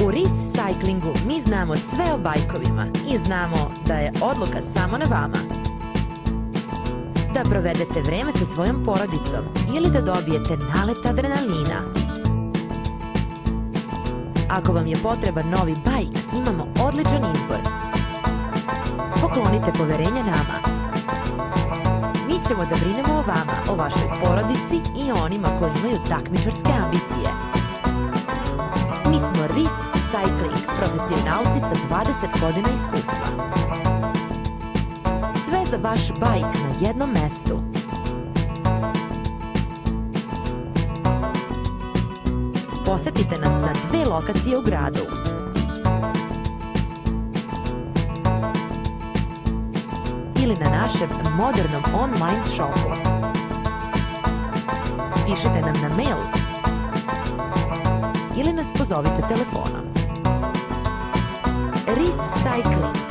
U RIS Cyclingu mi znamo sve o bajkovima i znamo da je odluka samo na vama. Da provedete vreme sa svojom porodicom ili da dobijete nalet adrenalina. Ako vam je potreban novi bajk, imamo odličan izbor. Poklonite poverenje nama. Mi ćemo da brinemo o vama, o vašoj porodici i onima koji imaju takmičarske ambicije. Mi smo RIS Cycling, profesionalci sa 20 godina iskustva. Sve za vaš bajk na jednom mestu. Posetite nas na 2 lokacije u gradu. Ili na našem modernom online shopu. Pišite nam na mail ili nas pozovite telefonom. RIS Cycling.